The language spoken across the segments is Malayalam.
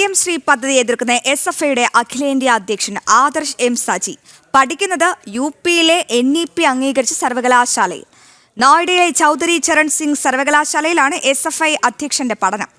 എം ശ്രീ പദ്ധതി എതിർക്കുന്ന SFIയുടെ അഖിലേന്ത്യാ അധ്യക്ഷൻ ആദർശ് എം സജി പഠിക്കുന്നത് UPയിലെ NEP അംഗീകരിച്ച സർവകലാശാലയിൽ. നോയിഡയിലെ ചൗധരി ചരൺ സിംഗ് സർവകലാശാലയിലാണ് SFI അധ്യക്ഷന്റെ പഠനം.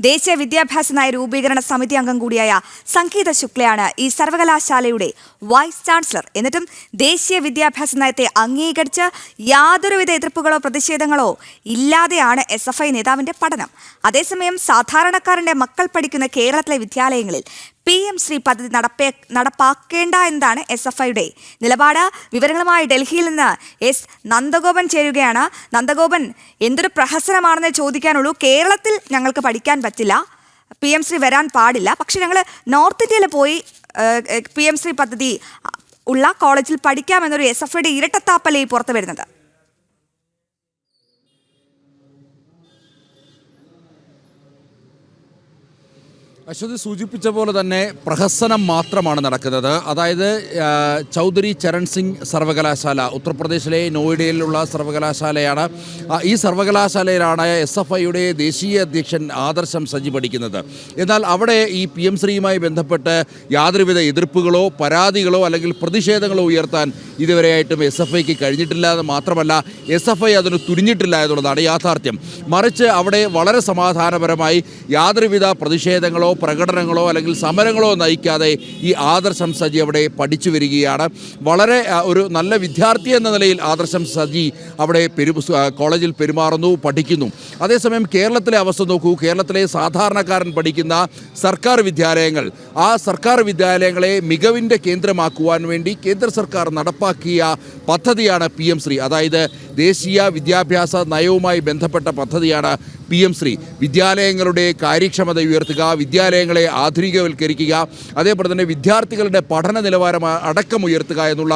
ദേശീയ വിദ്യാഭ്യാസ നയ രൂപീകരണ സമിതി അംഗം കൂടിയായ സംഗീത ശുക്ലയാണ് ഈ സർവകലാശാലയുടെ വൈസ് ചാൻസലർ. എന്നിട്ടും ദേശീയ വിദ്യാഭ്യാസ നയത്തെ അംഗീകരിച്ച് യാതൊരുവിധ എതിർപ്പുകളോ പ്രതിഷേധങ്ങളോ ഇല്ലാതെയാണ് SFI നേതാവിന്റെ പഠനം. അതേസമയം സാധാരണക്കാരന്റെ മക്കൾ പഠിക്കുന്ന കേരളത്തിലെ വിദ്യാലയങ്ങളിൽ PM ശ്രീ പദ്ധതി നടപ്പാക്കേണ്ട എന്നതാണ് SFIയുടെ നിലപാട്. വിവരങ്ങളുമായി ഡൽഹിയിൽ നിന്ന് നന്ദഗോപൻ ചേരുകയാണ്. നന്ദഗോപൻ, എന്തൊരു പ്രഹസനമാണെന്ന് ചോദിക്കാനുള്ളൂ. കേരളത്തിൽ ഞങ്ങൾക്ക് പഠിക്കാൻ പറ്റില്ല, PM ശ്രീ വരാൻ പാടില്ല, പക്ഷെ ഞങ്ങൾ നോർത്ത് ഇന്ത്യയിൽ പോയി PM ശ്രീ പദ്ധതി ഉള്ള കോളേജിൽ പഠിക്കാമെന്നൊരു SFIയുടെ ഇരട്ടത്താപ്പല്ലേ പുറത്തു വരുന്നത്? അശ്വതി സൂചിപ്പിച്ച പോലെ തന്നെ പ്രഹസനം മാത്രമാണ് നടക്കുന്നത്. അതായത് ചൗധരി ചരൺ സിംഗ് സർവകലാശാല, ഉത്തർപ്രദേശിലെ നോയിഡയിലുള്ള സർവകലാശാലയാണ്. ഈ സർവകലാശാലയിലാണ് SFIയുടെ ദേശീയ അധ്യക്ഷൻ ആദർശം സജി പഠിക്കുന്നത്. എന്നാൽ അവിടെ ഈ PM ശ്രീയുമായി ബന്ധപ്പെട്ട് യാതൊരുവിധ എതിർപ്പുകളോ പരാതികളോ അല്ലെങ്കിൽ പ്രതിഷേധങ്ങളോ ഉയർത്താൻ ഇതുവരെയായിട്ടും SFIക്ക് കഴിഞ്ഞിട്ടില്ല എന്ന് മാത്രമല്ല, SFI അതിന് തുനിഞ്ഞിട്ടില്ല എന്നുള്ളതാണ് യാഥാർത്ഥ്യം. മറിച്ച് അവിടെ വളരെ സമാധാനപരമായി യാതൊരുവിധ പ്രതിഷേധങ്ങളോ പ്രകടനങ്ങളോ അല്ലെങ്കിൽ സമരങ്ങളോ നയിക്കാതെ ഈ ആദർശം സജി അവിടെ പഠിച്ചു വരികയാണ്. വളരെ ഒരു നല്ല വിദ്യാർത്ഥി എന്ന നിലയിൽ ആദർശം സജി അവിടെ കോളേജിൽ പെരുമാറുന്നു, പഠിക്കുന്നു. അതേസമയം കേരളത്തിലെ അവസ്ഥ നോക്കൂ. കേരളത്തിലെ സാധാരണക്കാരൻ പഠിക്കുന്ന സർക്കാർ വിദ്യാലയങ്ങൾ, ആ സർക്കാർ വിദ്യാലയങ്ങളെ മികവിൻ്റെ കേന്ദ്രമാക്കുവാൻ വേണ്ടി കേന്ദ്ര സർക്കാർ നടപ്പാക്കിയ പദ്ധതിയാണ് PM ശ്രീ. അതായത് ദേശീയ വിദ്യാഭ്യാസ നയവുമായി ബന്ധപ്പെട്ട പദ്ധതിയാണ് PM ശ്രീ. വിദ്യാലയങ്ങളുടെ കാര്യക്ഷമത ഉയർത്തുക, വിദ്യാലയങ്ങളെ ആധുനികവൽക്കരിക്കുക, അതേപോലെ തന്നെ വിദ്യാർത്ഥികളുടെ പഠന നിലവാരം അടക്കം ഉയർത്തുക എന്നുള്ള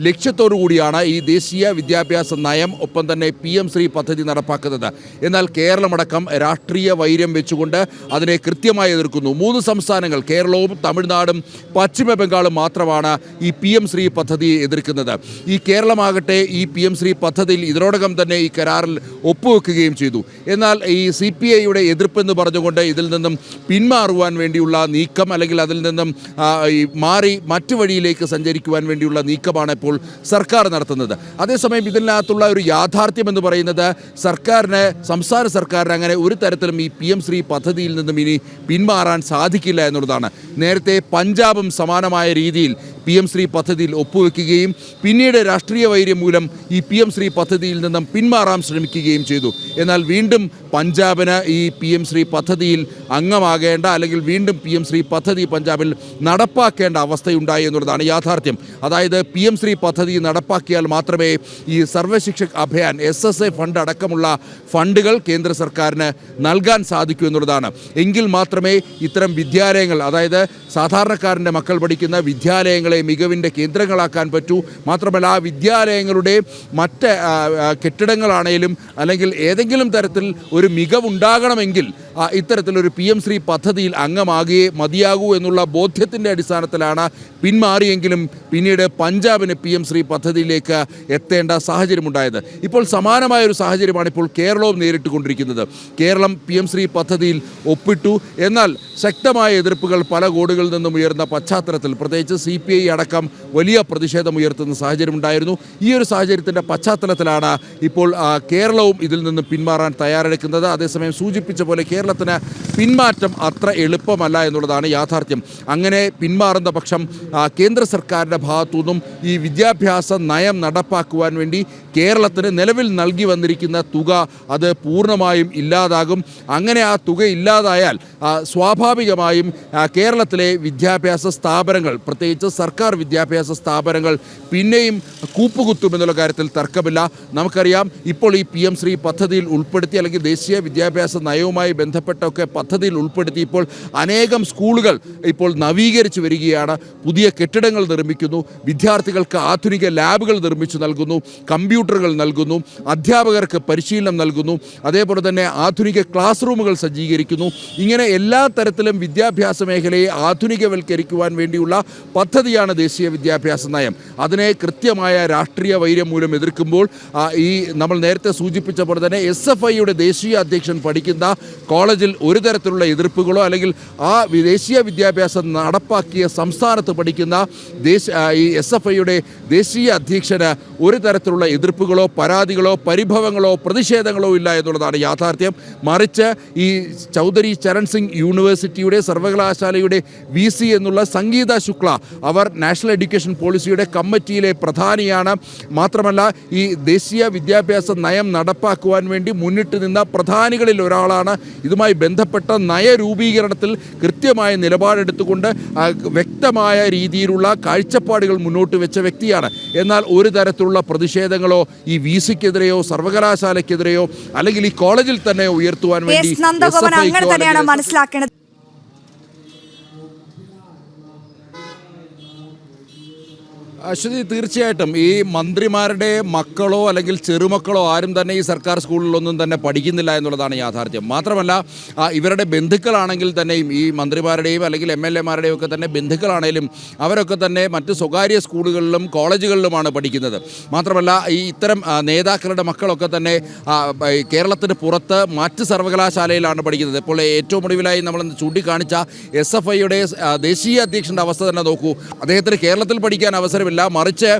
ലക്ഷ്യത്തോടു കൂടിയാണ് ഈ ദേശീയ വിദ്യാഭ്യാസ നയം ഒപ്പം തന്നെ PM ശ്രീ പദ്ധതി നടപ്പാക്കുന്നത്. എന്നാൽ കേരളമടക്കം രാഷ്ട്രീയ വൈര്യം വെച്ചുകൊണ്ട് അതിനെ കൃത്യമായി എതിർക്കുന്നു. 3 സംസ്ഥാനങ്ങൾ, കേരളവും തമിഴ്നാടും പശ്ചിമ ബംഗാളും മാത്രമാണ് ഈ PM ശ്രീ പദ്ധതിയെ എതിർക്കുന്നത്. ഈ കേരളമാകട്ടെ ഈ PM ശ്രീ പദ്ധതിയിൽ ഇതിനോടകം തന്നെ ഈ കരാറിൽ ഒപ്പുവെക്കുകയും ചെയ്തു. എന്നാൽ ഈ CPIയുടെ എതിർപ്പെന്ന് പറഞ്ഞുകൊണ്ട് ഇതിൽ നിന്നും പിന്മാറുവാൻ വേണ്ടിയുള്ള നീക്കം, അല്ലെങ്കിൽ അതിൽ നിന്നും മാറി മറ്റു വഴിയിലേക്ക് സഞ്ചരിക്കുവാൻ വേണ്ടിയുള്ള നീക്കമാണ് ഇപ്പോൾ സർക്കാർ നടത്തുന്നത്. അതേസമയം ഇതിനകത്തുള്ള ഒരു യാഥാർത്ഥ്യം എന്ന് പറയുന്നത് സംസ്ഥാന സർക്കാരിന് അങ്ങനെ ഒരു തരത്തിലും ഈ PM ശ്രീ പദ്ധതിയിൽ നിന്നും ഇനി പിന്മാറാൻ സാധിക്കില്ല എന്നുള്ളതാണ്. നേരത്തെ പഞ്ചാബും സമാനമായ രീതിയിൽ PM ശ്രീ പദ്ധതിയിൽ ഒപ്പുവെക്കുകയും പിന്നീട് രാഷ്ട്രീയ വൈര്യം മൂലം ഈ PM ശ്രീ പദ്ധതിയിൽ നിന്നും പിന്മാറാൻ ശ്രമിക്കുകയും ചെയ്തു. എന്നാൽ വീണ്ടും പഞ്ചാബിന് ഈ PM ശ്രീ പദ്ധതിയിൽ അംഗമാകേണ്ട, അല്ലെങ്കിൽ വീണ്ടും PM ശ്രീ പദ്ധതി പഞ്ചാബിൽ നടപ്പാക്കേണ്ട അവസ്ഥയുണ്ടായി എന്നുള്ളതാണ് യാഥാർത്ഥ്യം. അതായത് PM ശ്രീ പദ്ധതി നടപ്പാക്കിയാൽ മാത്രമേ ഈ സർവശിക്ഷക് അഭിയാൻ SSA ഫണ്ട് അടക്കമുള്ള ഫണ്ടുകൾ കേന്ദ്ര സർക്കാരിന് നൽകാൻ സാധിക്കൂ എന്നുള്ളതാണ്. എങ്കിൽ മാത്രമേ ഇത്തരം വിദ്യാലയങ്ങൾ, അതായത് സാധാരണക്കാരൻ്റെ മക്കൾ പഠിക്കുന്ന വിദ്യാലയങ്ങളെ മികവിൻ്റെ കേന്ദ്രങ്ങളാക്കാൻ പറ്റൂ. മാത്രമല്ല ആ വിദ്യാലയങ്ങളുടെ മറ്റ് കെട്ടിടങ്ങളാണേലും അല്ലെങ്കിൽ ഏതെങ്കിലും തരത്തിൽ ഒരു മികവുണ്ടാകണമെങ്കിൽ ഇത്തരത്തിലൊരു PM ശ്രീ പദ്ധതിയിൽ അംഗമാകുകയെ മതിയാകൂ എന്നുള്ള ബോധ്യത്തിൻ്റെ അടിസ്ഥാനത്തിലാണ് പിന്മാറിയെങ്കിലും പിന്നീട് പഞ്ചാബിന് PM ശ്രീ പദ്ധതിയിലേക്ക് എത്തേണ്ട സാഹചര്യമുണ്ടായത്. ഇപ്പോൾ സമാനമായൊരു സാഹചര്യമാണ് ഇപ്പോൾ കേരളവും നേരിട്ടുകൊണ്ടിരിക്കുന്നത്. കേരളം PM ശ്രീ പദ്ധതിയിൽ ഒപ്പിട്ടു. എന്നാൽ ശക്തമായ എതിർപ്പുകൾ പല കോണുകളിൽ നിന്നും ഉയർന്ന പശ്ചാത്തലത്തിൽ പ്രത്യേകിച്ച് CPI അടക്കം വലിയ പ്രതിഷേധം ഉയർത്തുന്ന സാഹചര്യമുണ്ടായിരുന്നു. ഈ ഒരു സാഹചര്യത്തിൻ്റെ പശ്ചാത്തലത്തിലാണ് ഇപ്പോൾ കേരളവും ഇതിൽ നിന്നും പിന്മാറാൻ തയ്യാറെടുക്കുന്നത്. അതേസമയം സൂചിപ്പിച്ച പോലെ കേരളത്തിന് പിന്മാറ്റം അത്ര എളുപ്പമല്ല എന്നുള്ളതാണ് യാഥാർത്ഥ്യം. അങ്ങനെ പിന്മാറുന്ന പക്ഷം കേന്ദ്ര സർക്കാരിൻ്റെ ഭാഗത്തുനിന്നും ഈ വിദ്യാഭ്യാസ നയം നടപ്പാക്കുവാൻ വേണ്ടി കേരളത്തിന് നിലവിൽ നൽകി വന്നിരിക്കുന്ന തുക അത് പൂർണ്ണമായും ഇല്ലാതാകും. അങ്ങനെ ആ തുക ഇല്ലാതായാൽ സ്വാഭാവികമായും കേരളത്തിലെ വിദ്യാഭ്യാസ സ്ഥാപനങ്ങൾ, പ്രത്യേകിച്ച് സർക്കാർ വിദ്യാഭ്യാസ സ്ഥാപനങ്ങൾ പിന്നെയും കൂപ്പുകുത്തുമെന്നുള്ള കാര്യത്തിൽ തർക്കമില്ല. നമുക്കറിയാം, ഇപ്പോൾ ഈ PM ശ്രീ പദ്ധതിയിൽ ഉൾപ്പെടുത്തി, അല്ലെങ്കിൽ ദേശീയ വിദ്യാഭ്യാസ നയവുമായി ബന്ധപ്പെട്ടൊക്കെ പദ്ധതിയിൽ ഉൾപ്പെടുത്തി ഇപ്പോൾ അനേകം സ്കൂളുകൾ ഇപ്പോൾ നവീകരിച്ച് വരികയാണ്. പുതിയ കെട്ടിടങ്ങൾ നിർമ്മിക്കുന്നു, വിദ്യാർത്ഥികൾക്ക് ആധുനിക ലാബുകൾ നിർമ്മിച്ചു നൽകുന്നു, കമ്പ്യൂട്ടറുകൾ നൽകുന്നു, അധ്യാപകർക്ക് പരിശീലനം നൽകുന്നു, അതേപോലെ തന്നെ ആധുനിക ക്ലാസ് റൂമുകൾ സജ്ജീകരിക്കുന്നു. ഇങ്ങനെ എല്ലാ തരത്തിലും വിദ്യാഭ്യാസ മേഖലയെ ആധുനികവൽക്കരിക്കുവാൻ വേണ്ടിയുള്ള പദ്ധതിയാണ് പദ്ധതിയാണ് ദേശീയ വിദ്യാഭ്യാസ നയം. അതിനെ കൃത്യമായ രാഷ്ട്രീയ വൈര്യം മൂലം എതിർക്കുമ്പോൾ ഈ നമ്മൾ നേരത്തെ സൂചിപ്പിച്ച പോലെ തന്നെ SFIയുടെ ദേശീയ അധ്യക്ഷൻ പഠിക്കുന്ന കോളേജിൽ ഒരു തരത്തിലുള്ള എതിർപ്പുകളോ അല്ലെങ്കിൽ ആ ദേശീയ വിദ്യാഭ്യാസം നടപ്പാക്കിയ സംസ്ഥാനത്ത് പഠിക്കുന്ന ഈ SFIയുടെ ദേശീയ അധ്യക്ഷന് ഒരു തരത്തിലുള്ള എതിർപ്പുകളോ പരാതികളോ പരിഭവങ്ങളോ പ്രതിഷേധങ്ങളോ ഇല്ല എന്നുള്ളതാണ് യാഥാർത്ഥ്യം. മറിച്ച് ഈ ചൗധരി ചരൺ സിംഗ് യൂണിവേഴ്സിറ്റിയുടെ സർവകലാശാലയുടെ VC എന്നുള്ള സംഗീത ശുക്ല അവർ നാഷണൽ എഡ്യൂക്കേഷൻ പോളിസിയുടെ കമ്മിറ്റിയിലെ പ്രധാനിയാണ്. മാത്രമല്ല ഈ ദേശീയ വിദ്യാഭ്യാസ നയം നടപ്പാക്കുവാൻ വേണ്ടി മുന്നിട്ട് നിന്ന പ്രധാനികളിൽ ഒരാളാണ്. ഇതുമായി ബന്ധപ്പെട്ട നയരൂപീകരണത്തിൽ കൃത്യമായ നിലപാടെടുത്തുകൊണ്ട് വ്യക്തമായ രീതിയിലുള്ള കാഴ്ചപ്പാടുകൾ മുന്നോട്ട് വെച്ച വ്യക്തിയാണ്. എന്നാൽ ഒരു തരത്തിലുള്ള പ്രതിഷേധങ്ങളോ ഈ VCക്കെതിരെയോ സർവകലാശാലയ്ക്കെതിരെയോ അല്ലെങ്കിൽ ഈ കോളേജിൽ തന്നെ ഉയർത്തുവാൻ വേണ്ടി അങ്ങനെ തന്നെയാണ് മനസ്സിലാക്കേണ്ടത്. അശ്വതി, തീർച്ചയായിട്ടും ഈ മന്ത്രിമാരുടെ മക്കളോ അല്ലെങ്കിൽ ചെറുമക്കളോ ആരും തന്നെ ഈ സർക്കാർ സ്കൂളിലൊന്നും തന്നെ പഠിക്കുന്നില്ല എന്നുള്ളതാണ് യാഥാർത്ഥ്യം. മാത്രമല്ല ഇവരുടെ ബന്ധുക്കളാണെങ്കിൽ തന്നെയും ഈ മന്ത്രിമാരുടെയും അല്ലെങ്കിൽ MLAമാരുടെയും ഒക്കെ തന്നെ ബന്ധുക്കളാണെങ്കിലും അവരൊക്കെ തന്നെ മറ്റ് സ്വകാര്യ സ്കൂളുകളിലും കോളേജുകളിലുമാണ് പഠിക്കുന്നത്. മാത്രമല്ല ഈ ഇത്തരം നേതാക്കളുടെ മക്കളൊക്കെ തന്നെ കേരളത്തിന് പുറത്ത് മറ്റ് സർവകലാശാലയിലാണ് പഠിക്കുന്നത്. ഇപ്പോൾ ഏറ്റവും ഒടുവിലായി നമ്മൾ ചൂണ്ടിക്കാണിച്ച SFIയുടെ ദേശീയ അധ്യക്ഷൻ്റെ അവസ്ഥ തന്നെ നോക്കൂ. അദ്ദേഹത്തിന് കേരളത്തിൽ പഠിക്കാൻ അവസരം മറിച്ച്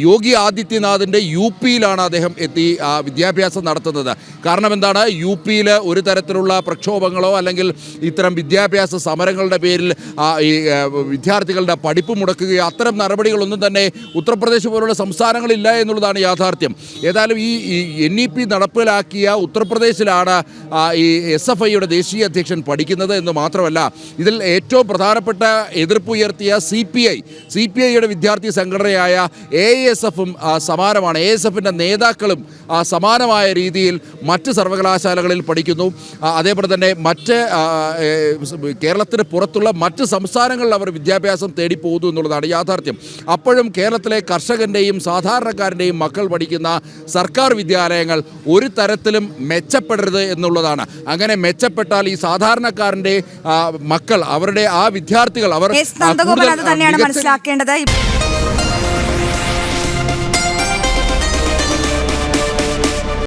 യോഗി ആദിത്യനാഥിൻ്റെ UPയിലാണ് അദ്ദേഹം എത്തി വിദ്യാഭ്യാസം നടത്തുന്നത്. കാരണം എന്താണ്? UPയിൽ ഒരു തരത്തിലുള്ള പ്രക്ഷോഭങ്ങളോ അല്ലെങ്കിൽ ഇത്തരം വിദ്യാഭ്യാസ സമരങ്ങളുടെ പേരിൽ ഈ വിദ്യാർത്ഥികളുടെ പഠിപ്പ് മുടക്കുകയോ അത്തരം നടപടികളൊന്നും തന്നെ ഉത്തർപ്രദേശ് പോലുള്ള സംസ്ഥാനങ്ങളില്ല എന്നുള്ളതാണ് യാഥാർത്ഥ്യം. ഏതായാലും ഈ NEP നടപ്പിലാക്കിയ ഉത്തർപ്രദേശിലാണ് ഈ SFIയുടെ ദേശീയ അധ്യക്ഷൻ പഠിക്കുന്നത് എന്ന് മാത്രമല്ല ഇതിൽ ഏറ്റവും പ്രധാനപ്പെട്ട എതിർപ്പുയർത്തിയ CPIയുടെ വിദ്യാർത്ഥി സംഘടനയായ AISFും സമാനമാണ്. AISFിൻ്റെ നേതാക്കളും സമാനമായ രീതിയിൽ മറ്റ് സർവകലാശാലകളിൽ പഠിക്കുന്നു. അതേപോലെ തന്നെ മറ്റ് കേരളത്തിന് പുറത്തുള്ള മറ്റ് സംസ്ഥാനങ്ങളിൽ അവർ വിദ്യാഭ്യാസം തേടി പോകുന്നു എന്നുള്ളതാണ് യാഥാർത്ഥ്യം. അപ്പോഴും കേരളത്തിലെ കർഷകൻ്റെയും സാധാരണക്കാരൻ്റെയും മക്കൾ പഠിക്കുന്ന സർക്കാർ വിദ്യാലയങ്ങൾ ഒരു തരത്തിലും മെച്ചപ്പെടരുത് എന്നുള്ളതാണ്. അങ്ങനെ മെച്ചപ്പെട്ടാൽ ഈ സാധാരണക്കാരൻ്റെ മക്കൾ അവരുടെ ആ വിദ്യാർത്ഥികൾ അവർ തന്നെയാണ് മനസ്സിലാക്കേണ്ടത്.